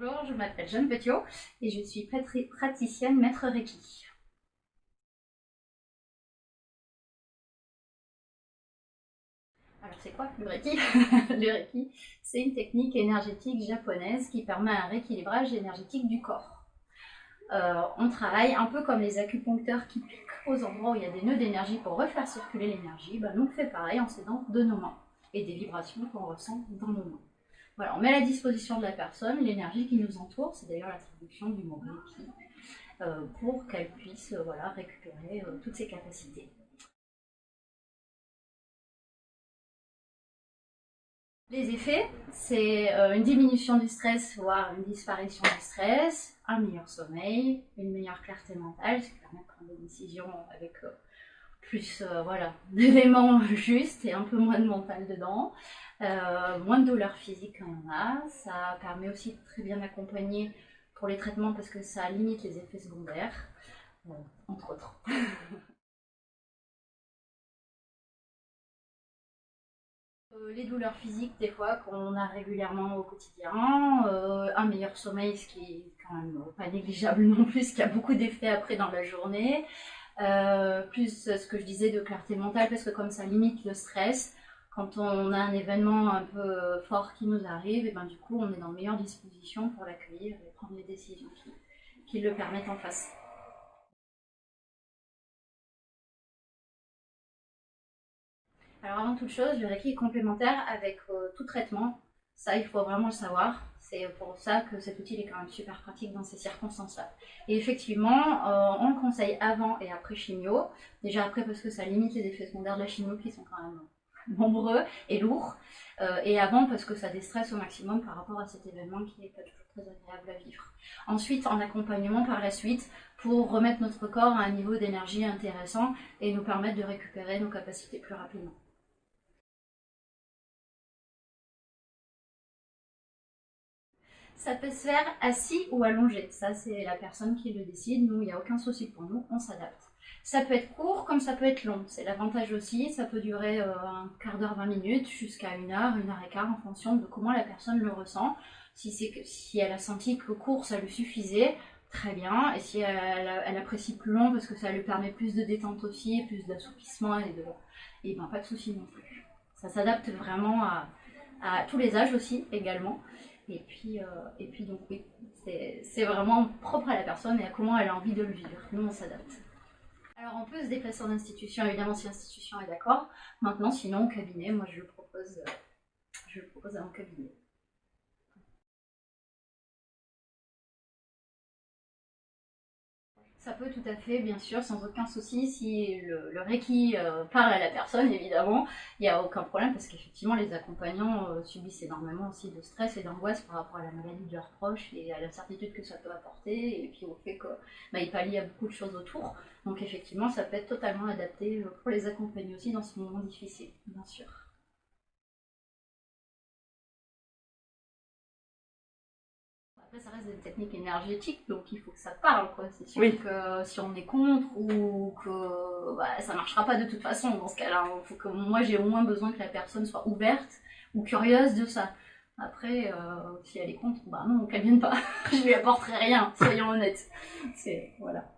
Bonjour, je m'appelle Jeanne Petiot et je suis praticienne maître Reiki. Alors c'est quoi le Reiki? Le Reiki, c'est une technique énergétique japonaise qui permet un rééquilibrage énergétique du corps. On travaille un peu comme les acupuncteurs qui piquent aux endroits où il y a des nœuds d'énergie pour refaire circuler l'énergie. Nous on fait pareil en s'aidant de nos mains et des vibrations qu'on ressent dans nos mains. Voilà, on met à la disposition de la personne l'énergie qui nous entoure, c'est d'ailleurs la traduction du mot Reiki, pour qu'elle puisse récupérer toutes ses capacités. Les effets, c'est une diminution du stress, voire une disparition du stress, un meilleur sommeil, une meilleure clarté mentale, ce qui permet de prendre des décisions avec plus d'éléments justes et un peu moins de mental dedans, moins de douleurs physiques quand il y en a. Ça permet aussi de très bien accompagner pour les traitements parce que ça limite les effets secondaires, entre autres. Les douleurs physiques, des fois, qu'on a régulièrement au quotidien, un meilleur sommeil, ce qui est quand même pas négligeable non plus, ce qui a beaucoup d'effets après dans la journée, plus ce que je disais de clarté mentale, parce que comme ça limite le stress, quand on a un événement un peu fort qui nous arrive, et du coup on est dans de meilleures dispositions pour l'accueillir et prendre les décisions qui le permettent en face. Alors avant toute chose, le Reiki est complémentaire avec tout traitement. Ça, il faut vraiment le savoir. C'est pour ça que cet outil est quand même super pratique dans ces circonstances-là. Et effectivement, on le conseille avant et après chimio. Déjà après parce que ça limite les effets secondaires de la chimio qui sont quand même nombreux et lourds. Et avant parce que ça déstresse au maximum par rapport à cet événement qui n'est pas toujours très agréable à vivre. Ensuite, en accompagnement par la suite pour remettre notre corps à un niveau d'énergie intéressant et nous permettre de récupérer nos capacités plus rapidement. Ça peut se faire assis ou allongé. Ça, c'est la personne qui le décide. Nous, il n'y a aucun souci pour nous, on s'adapte. Ça peut être court comme ça peut être long. C'est l'avantage aussi. Ça peut durer un quart d'heure, 20 minutes, jusqu'à 1 heure et quart en fonction de comment la personne le ressent. Si elle a senti que court, ça lui suffisait, très bien. Et si elle apprécie plus long parce que ça lui permet plus de détente aussi, plus d'assoupissement et pas de souci non plus. Ça s'adapte vraiment à tous les âges aussi également. Et puis donc oui, c'est vraiment propre à la personne et à comment elle a envie de le vivre. Nous, on s'adapte. Alors on peut se déplacer en institution, évidemment si l'institution est d'accord. Maintenant, sinon, au cabinet, moi je le propose à mon cabinet. Ça peut tout à fait, bien sûr, sans aucun souci, si le Reiki parle à la personne, évidemment, il n'y a aucun problème, parce qu'effectivement, les accompagnants subissent énormément aussi de stress et d'angoisse par rapport à la maladie de leurs proches et à l'incertitude que ça peut apporter, et puis au fait qu'ils pallient à beaucoup de choses autour. Donc effectivement, ça peut être totalement adapté pour les accompagner aussi dans ce moment difficile, bien sûr. Après, ça reste des techniques énergétiques, donc il faut que ça parle, quoi. C'est sûr que si on est contre ou que ça marchera pas de toute façon dans ce cas-là. Il faut que moi j'ai au moins besoin que la personne soit ouverte ou curieuse de ça. Après, si elle est contre, non, qu'elle vienne pas. Je lui apporterai rien, soyons honnêtes. Voilà.